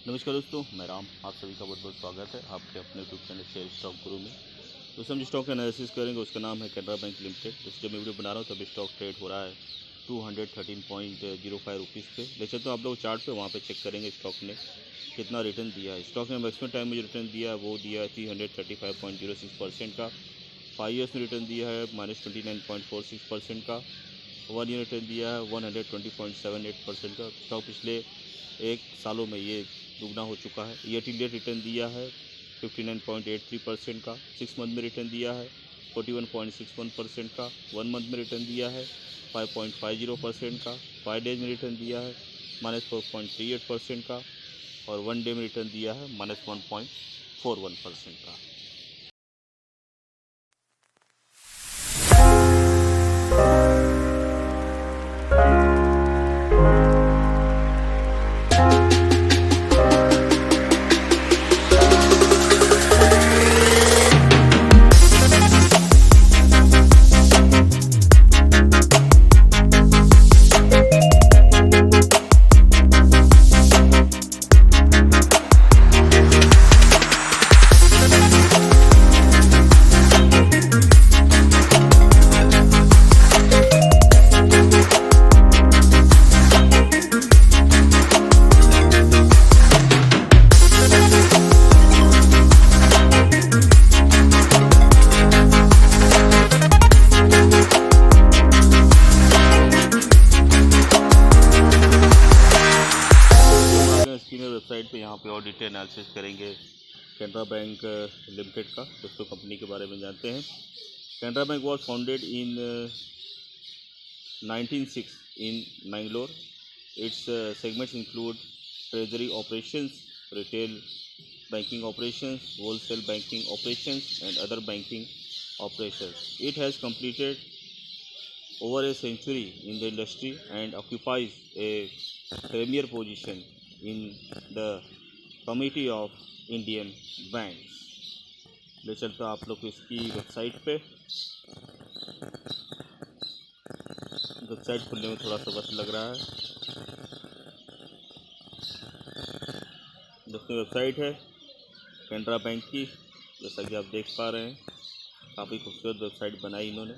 नमस्कार दोस्तों, मैं राम। आप सभी का बहुत बहुत स्वागत है आपके अपने यूट्यूब चैनल शेयर स्टॉक गुरु में। दोस्तों, हम जिस स्टॉक का एनालिसिस करेंगे उसका नाम है कैनरा बैंक लिमिटेड। दोस्तों, जब मैं वीडियो बना रहा हूँ तब स्टॉक ट्रेड हो रहा है 213.05 रुपीज़ पे। ले चलते हो आप लोग चार्ट पे, वहाँ पे चेक करेंगे स्टॉक ने कितना रिटर्न दिया है। स्टॉक ने मैक्सिमम टाइम में जो रिटर्न दिया है वो दिया है 335.06% का। 5 ईयर्स में रिटर्न दिया है -29.46% का। 1 ईयर रिटर्न दिया है 120.78% का। स्टॉक पिछले 1 सालों में ये दुगना हो चुका है। ईयर टू डेट रिटर्न दिया है 59.83% का। 6 मंथ में रिटर्न दिया है 41.61% का। 1 मंथ में रिटर्न दिया है 5.50% का। 5 डेज में रिटर्न दिया है -4.38% का। और 1 डे में रिटर्न दिया है -1.41% का। स्क्रीन वेबसाइट पे यहाँ पे और डिटेल एनालिसिस करेंगे कैनरा बैंक लिमिटेड का। दोस्तों, कंपनी के बारे में जानते हैं। Canara bank was founded in 1906 in Mangalore. Its segments include treasury operations, retail banking operations, wholesale banking operations, and other banking operations. It has completed over a century in the industry and occupies a premier position in the Committee of Indian Banks. ले चलता आप लोग को इसकी website पे। Website खुलने में थोड़ा सा वक्त लग रहा है। दोस्तों, वेबसाइट है कैनरा बैंक की, जैसा कि आप देख पा रहे हैं। काफ़ी खूबसूरत वेबसाइट बनाई इन्होंने।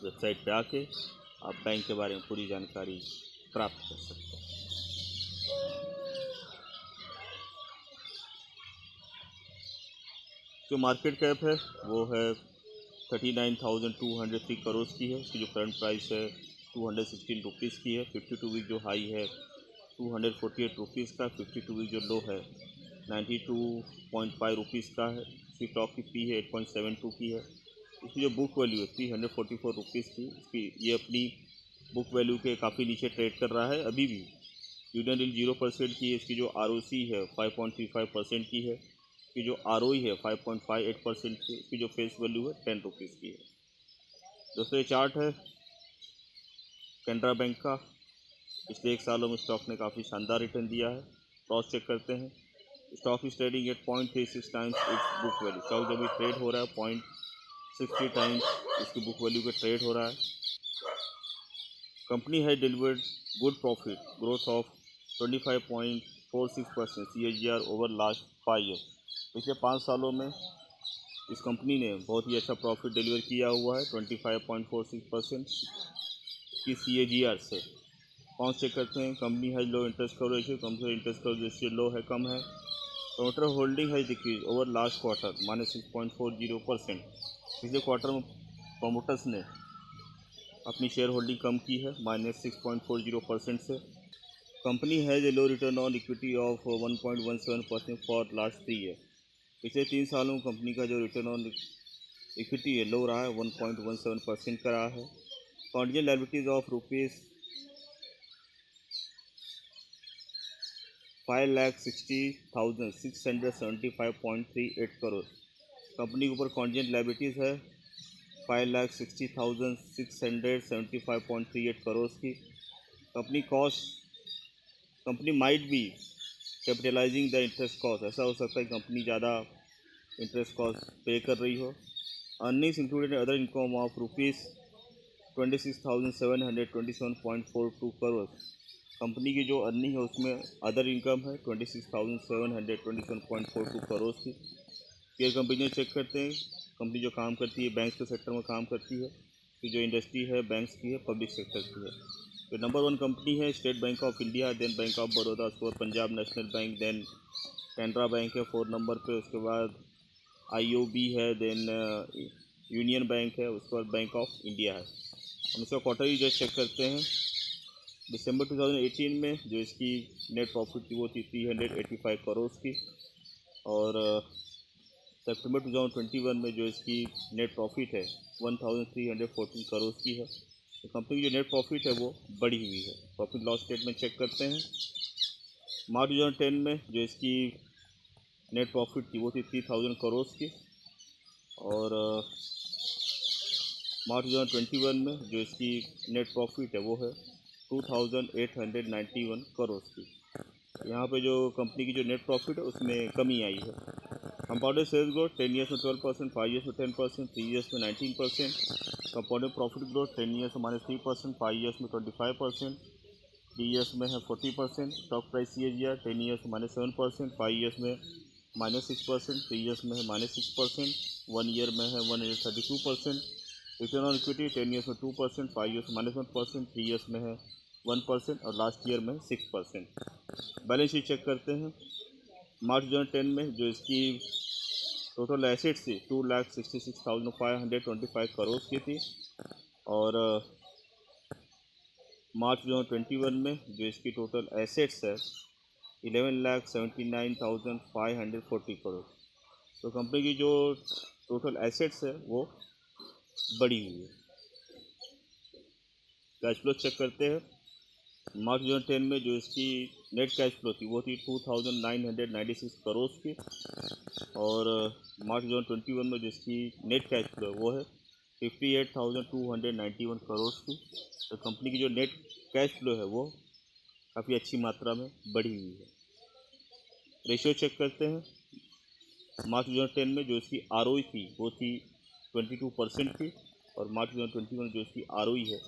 वेबसाइट पे आके आप बैंक के बारे में पूरी जानकारी प्राप्त कर सकते हैं। जो मार्केट कैप है वो है 39,203 करोड़ की है। उसकी जो करंट प्राइस है 216 रुपीज़ की है। 52 वीक जो हाई है 248 रुपीज़ का। 52 वीक जो लो है 92.5 रुपीज़ का है। इसकी स्टॉक की पी है 8.72 की है। इसकी जो बुक वैल्यू है 344 रुपीज़ की। इसकी ये अपनी बुक वैल्यू के काफ़ी नीचे ट्रेड कर रहा है अभी भी। डिविडेंड यील्ड 0% की है। इसकी जो ROC है 5.35% की है। इसकी जो ROE है 5.58% की। इसकी जो फेस वैल्यू है 10 रुपीज़ की है। दोस्तों, ये चार्ट है कैनरा बैंक का। पिछले 1 सालों में स्टॉक ने काफ़ी शानदार रिटर्न दिया है। क्रॉस चेक करते हैं। Stock is trading at 0.36 times it's book value. Stock जब भी ट्रेड हो रहा है 0.63 टाइम्स इसकी बुक वैल्यू पे ट्रेड हो रहा है। कंपनी है delivered good profit growth of 25.46% CAGR over last 5 year. पिछले 5 सालों में इस कंपनी ने बहुत ही अच्छा प्रॉफिट डिलीवर किया हुआ है 25.46% की CAGR से। कौन चेक करते हैं। कंपनी है low interest cover ratio. Company interest cover ratio low है, कम है। प्रमोटर होल्डिंग है डिक्रीज ओवर लास्ट क्वार्टर -6.40%। पिछले क्वार्टर में प्रमोटर्स ने अपनी शेयर होल्डिंग कम की है -6.40% से। Company has a low return on equity of 1.17% for last 3 year. पिछले 3 सालों में कंपनी का जो रिटर्न ऑन इक्विटी है लो रहा है, 1.17% का रहा है। Contingent liabilities of rupees 5,60,675.38 crore. Company के ऊपर कॉन्टिजेंट लायबिलिटीज़ है 5,60,675.38 करोड़ की। Company might be capitalising the interest cost. ऐसा हो सकता है कंपनी ज़्यादा इंटरेस्ट कॉस्ट पे कर रही हो। Earnings included other income of rupees 26,727.42 crore. Company की जो अर्निंग है उसमें अदर इनकम है 26,727.42 करोड़ की। पेयर कंपनी चेक करते हैं, कंपनी जो काम करती है बैंक्स के सेक्टर में काम करती है, कि जो इंडस्ट्री है बैंक्स की है, पब्लिक सेक्टर की है। तो नंबर 1 कंपनी है State Bank of India, then bank of Baroda, उसके बाद Punjab national bank, then Canara bank है 4 नंबर पे, उसके बाद IOB है, देन यूनियन बैंक है, उसके बाद बैंक ऑफ इंडिया है। हम इसका क्वार्टरली जो चेक करते हैं, दिसंबर 2018 में जो इसकी नेट प्रॉफिट थी वो थी 385 करोड़ की, और सितंबर 2021 में जो इसकी नेट प्रॉफिट है 1314 करोड़ की है। तो कंपनी की जो नेट प्रॉफिट है वो बढ़ी हुई है। प्रॉफिट लॉस स्टेटमेंट चेक करते हैं। मार्च 2010 में जो इसकी नेट प्रॉफिट थी वो थी 3000 करोड़ की, और मार्च 2021 में जो इसकी नेट प्रॉफिट है वो है 2891 करोड़ की। यहाँ पे जो कंपनी की जो नेट प्रॉफिट है उसमें कमी आई है। कंपाउंडेड सेल्स ग्रोथ 10 ईयर्स में 12%, 5 ईयर्स में 10%, 3 ईयर्स में 19%। कंपाउंडेड प्रॉफिट ग्रोथ 10 ईयर्स में -3%, 5 ईयर्स में 25%, 3 ईयर्स में है 40%। स्टॉक प्राइस CAGR 10 ईयर्स में -7%, 5 ईयर्स में -6%, 3 ईयर्स में है -6%, 1 ईयर में है 132%। रिटर्न ऑन इक्विटी 10 ईयर्स में 2%, 5 ईयर्स में -1%, 3 ईयर्स में है 1%, और लास्ट ईयर में 6%। बैलेंस शीट चेक करते हैं। मार्च 2010 में जो इसकी टोटल एसेट्स थी 2,66,525 करोड़ की थी, और मार्च 2021 में जो इसकी टोटल एसेट्स है 11,79,540 करोड़। तो कंपनी की जो टोटल एसेट्स है वो बढ़ी हुई है। कैश फ्लो चेक करते हैं। मार्च 2010 में जो इसकी नेट कैश फ्लो थी वो थी 2,996 करोड़ की, और मार्च 2021 में जो इसकी नेट कैश फ्लो वो है 58,291 करोड़ की। तो कंपनी की जो नेट कैश फ्लो है वो काफ़ी अच्छी मात्रा में बढ़ी हुई है। रेशियो चेक करते हैं। मार्च 2010 में जो इसकी ROE थी वो थी 22% की, और मार्च 2021 में जो इसकी ROE है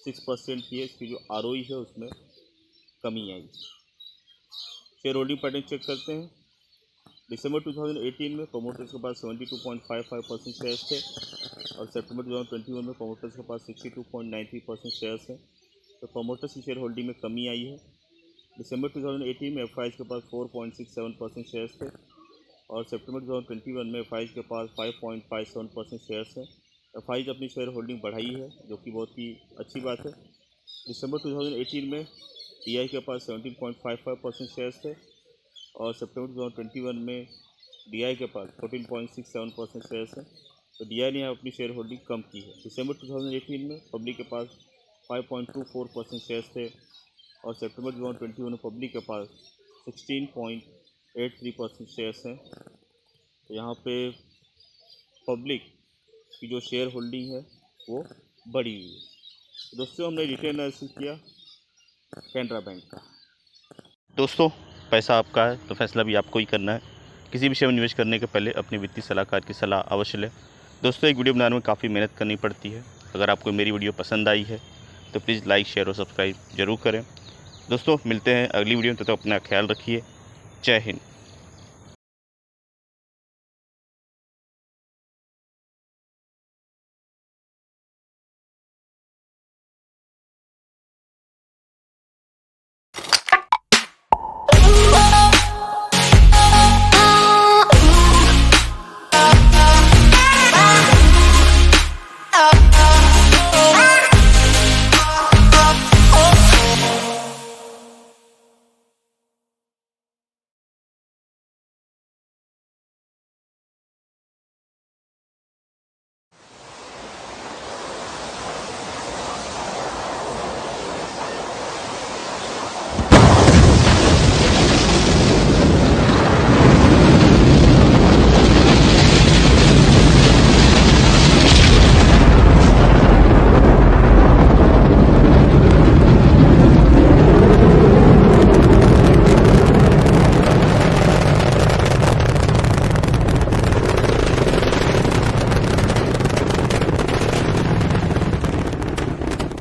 6% की है। इसकी जो ROE है उसमें कमी आई। शेयर होल्डिंग पैटर्न चेक करते हैं। दिसंबर 2018 में प्रोमोटर्स के पास 72.55% शेयर्स थे, और सितंबर 2021 में प्रोमोटर्स के पास 62.93% शेयर्स हैं। तो प्रोमोटर्स की शेयर होल्डिंग में कमी आई है। दिसंबर 2018 में FIs के पास 4.67% शेयर्स थे, और सितंबर 2021 में FIs के पास 5.57% शेयर्स हैं। FIs अपनी शेयर होल्डिंग बढ़ाई है, जो कि बहुत ही अच्छी बात है। दिसंबर 2018 में DI के पास 17.55% शेयर्स थे, और सितंबर 2021 में DI के पास 14.67% शेयर्स हैं। तो DI ने अपनी शेयर होल्डिंग कम की है। दिसंबर 2018 में पब्लिक के पास 5.24% शेयर्स थे, और सितंबर 2021 में पब्लिक के पास 16.83% शेयर्स हैं। तो यहाँ पे पब्लिक की जो शेयर होल्डिंग है वो बढ़ी हुई है। दोस्तों, हमने रिटेल एनालिसिस किया कैनरा बैंक का। दोस्तों, पैसा आपका है तो फैसला भी आपको ही करना है। किसी विषय में निवेश करने के पहले अपने वित्तीय सलाहकार की सलाह अवश्य लें। दोस्तों, एक वीडियो बनाने में काफ़ी मेहनत करनी पड़ती है। अगर आपको मेरी वीडियो पसंद आई है तो प्लीज़ लाइक, शेयर और सब्सक्राइब जरूर करें। दोस्तों, मिलते हैं अगली वीडियो में। तब तक अपना ख्याल रखिए। जय हिंद।